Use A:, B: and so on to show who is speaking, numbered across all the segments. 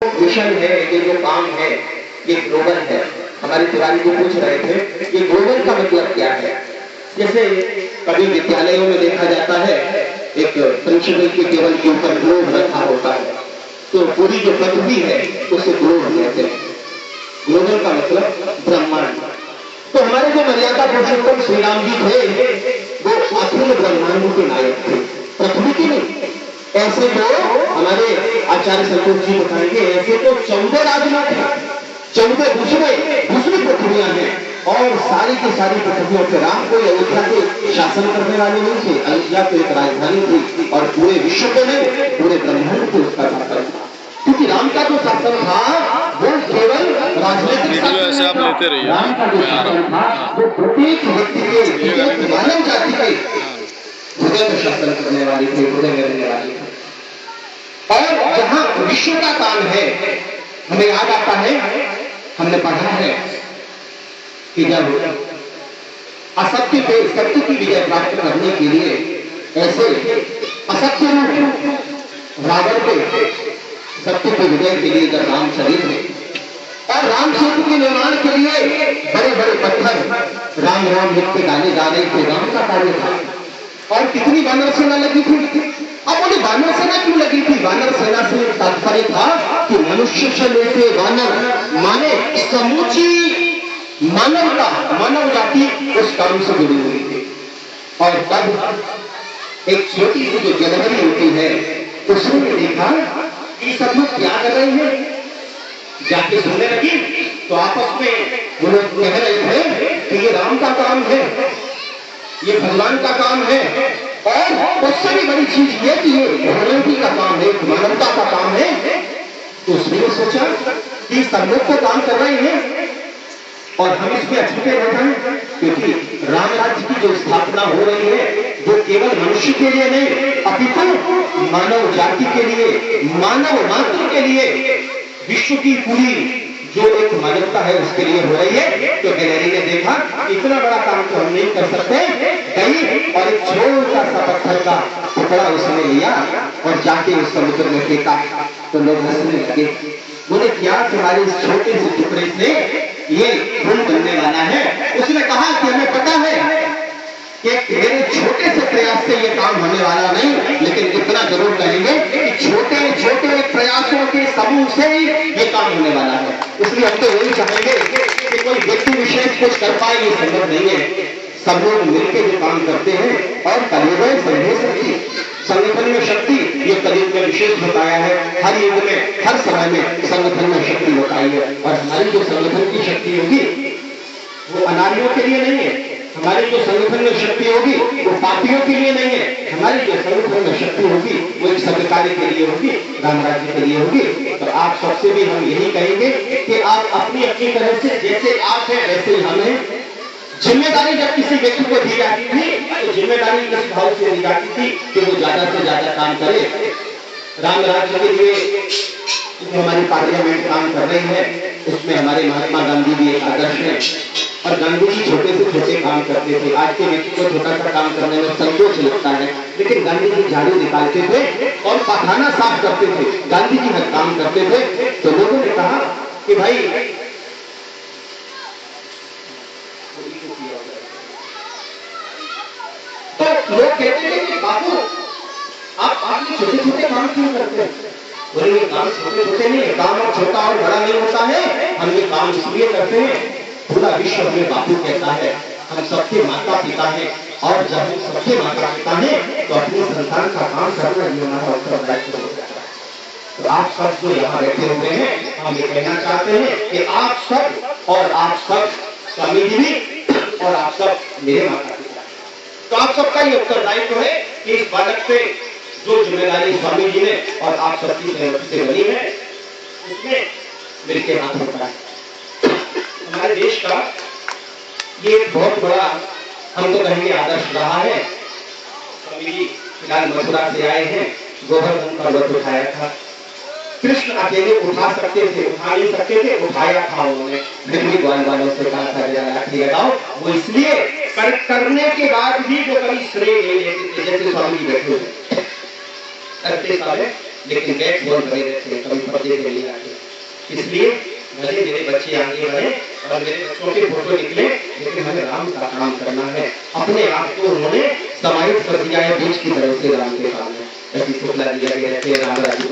A: Mission है, ये जो काम है, ये ग्लोबल है। हमारे तिवारी जी पूछ रहे थे ये ग्लोबल का मतलब क्या है। जैसे कभी विद्यालयों में देखा जाता है एक प्रिंसिपल के टेबल के ऊपर ग्लोब रखा होता है, तो पूरी जो पृथ्वी है उसे ग्लोब कहते हैं। ग्लोबल का मतलब ब्रह्मांड। तो हमारे जो मर्यादा पुरुषोत्तम श्री राम जी थे वो अखिल ब्रह्मांड के नायक थे, पृथ्वी के नहीं। ऐसे तो हमारे आचार्य संतोष जी बताएंगे ऐसे तो 14 राजमा थे, 14 दूसरी पृथ्वियां हैं और सारी की सारी पृथ्वियों के राम को अयोध्या के शासन करने वाले नहीं थे। अयोध्या तो एक राजधानी थी और पूरे विश्व के नहीं पूरे ब्रह्मांड को उसका शासन था, क्योंकि राम का जो शासन था वो केवल राजनीतिक शासन नहीं था। राम का जो शासन था वो प्रत्येक व्यक्ति के मानव जाति के हृदय में शासन करने वाली थी, हृदय में रहने वाली थी। और जहां विश्व का काम है, हमें याद आता है हमने पढ़ा है कि जब असत्य पे सत्य की विजय प्राप्त करने के लिए ऐसे असत्य रूप रावण पे सत्य की विजय के लिए जब राम चले थे और राम सेतु के निर्माण के लिए बड़े बड़े पत्थर राम राम लिख के डाले जा रहे थे, राम का कार्य था। और कितनी वानर सेना लगी थी। अब बोले वानर सेना क्यों लगी थी। वानर सेना से तात्पर्य था कि मनुष्य से लेके वानर माने समूची मानवता, मानव जाति उस काम से जुड़ी हुई थी। और तब एक छोटी सी जो जनवरी होती है उसने देखा कि सब लोग क्या कर रहे हैं, जाके सुनने लगी तो आपस में वो लोग कह रहे थे कि ये राम का काम है, ये भगवान का काम है और उससे भी बड़ी चीज ये कि ये ह्यूमैनिटी का काम है, मानवता का काम है। तो उसने सोचा कि सब लोग तो काम कर रहे हैं और हम इसमें अछूते रह जाएं, क्योंकि राम राज्य की जो स्थापना हो रही है वो केवल मनुष्य के लिए नहीं अपितु मानव जाति के लिए, मानव मात्र के लिए, विश्व की पूरी जो एक मानवता है उसके लिए हो रही है। तो गैलरी ने देखा इतना बड़ा काम तो हम नहीं कर सकते, गई और एक छोटा सा पत्थर का टुकड़ा उसने लिया और जाके उस समुद्र में फेंका। तो लोग हंसने लगे, बोले क्या तुम्हारे इस छोटे से टुकड़े से ये फूल बनने वाला है। उसने कहा कि हमें पता है कि मेरे छोटे से प्रयास से ये काम होने वाला नहीं, लेकिन इतना जरूर कहेंगे कि छोटे छोटे प्रयासों के समूह से ही ये काम होने वाला है। इसलिए हम तो यही चाहेंगे कि कोई व्यक्ति विशेष कुछ कर पाए ये संभव नहीं है, सब लोग मिलकर जो काम करते हैं। और कलयुग में संघे शक्ति, संगठन में शक्ति ये कलयुग में विशेष बताया है। हर युग में हर समय में संगठन में शक्ति बताई है। और हमारी जो संगठन की शक्ति होगी वो अनारियों के लिए नहीं है, हमारी जो संगठन में शक्ति होगी वो पापियों के लिए नहीं है, हमारी जो संगठन में शक्ति होगी वो एक सत्कार्य के लिए होगी, राम राज्य के लिए होगी। तो आप सबसे भी हम यही कहेंगे कि आप अपनी अपनी तरह से जैसे आप हैं वैसे ही हमें जिम्मेदारी जब किसी व्यक्ति को दी जाती थी तो जिम्मेदारी इस भाव से दी जाती थी कि वो ज्यादा से ज्यादा काम करे। राम राज्य के लिए जो हमारी पार्लियामेंट काम कर रही है उसमें हमारे महात्मा गांधी भी एक आदर्श है। और गांधी जी छोटे से छोटे काम करते थे। आज के व्यक्ति को छोटा सा काम करने में संकोच लगता है, लेकिन गांधी जी झाड़ू निकालते थे और पखाना साफ करते थे, गांधी जी हर काम करते थे। तो लोगों ने कहा कि भाई तो लोग कहते थे कि बापू आप छोटे छोटे काम क्यों करते हैं। बोले ये काम छोटे छोटे नहीं है, काम और छोटा और बड़ा नहीं होता है, हम ये काम इसलिए करते हैं पूरा विश्व हमें बापू कहता है, हम सबके माता पिता हैं और जब हम सबके माता पिता हैं तो अपनी संतान का काम करना ही हमारा उत्तरदायित्व हो जाता है। तो आप सब जो यहाँ बैठे हुए हैं हम ये कहना चाहते हैं कि आप सब और आप सब स्वामी जी भी और आप सब मेरे माता पिता, तो आप सबका ये उत्तरदायित्व है कि इस बालक पे जो जिम्मेदारी स्वामी जी ने और आप सबकी सहमति से बनी है उसमें मिलके हाथ उठाया। हमारे देश का ये बहुत बड़ा हम तो कहेंगे आदर्श रहा है। स्वामी जी फिलहाल मथुरा से आए हैं, गोवर्धन का व्रत उठाया था। कृष्ण अकेले उठा सकते थे, उठा नहीं सकते थे, उठाया था उन्होंने, फिर भी ग्वाल वालों से कहा था लाठी लगाओ। वो इसलिए करने के बाद भी जो कभी श्रेय ले लेते थे, जैसे स्वामी जी बैठे करते सारे लेकिन बैठ बोल रहे थे, कभी पर्दे के लिए आगे इसलिए भले मेरे बच्चे आगे बढ़े और मेरे बच्चों के फोटो निकले, लेकिन हमें राम का काम करना है। अपने आप को उन्होंने समाहित कर दिया है बीज की तरह से राम के काम में। ऐसी शुक्ला जी लगे रहते हैं, राम राज्य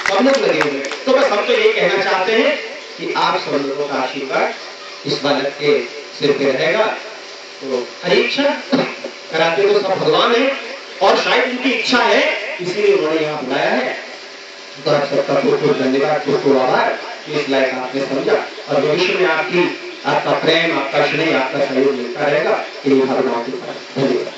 A: सब लोग लगे हुए। तो बस हम तो ये कहना चाहते हैं कि आप सब लोगों का आशीर्वाद इस बालक के सिर पे रहेगा। तो परीक्षा कराते तो सब भगवान है और शायद उनकी इच्छा है, इसीलिए उन्होंने यहाँ बुलाया है। तो आप सबका बहुत बहुत धन्यवाद, बहुत बहुत आभार। इस लायक आपने समझा और भविष्य में आपका प्रेम, आपका स्नेह, आपका सहयोग मिलता रहेगा। इन भावनाओं के साथ धन्यवाद।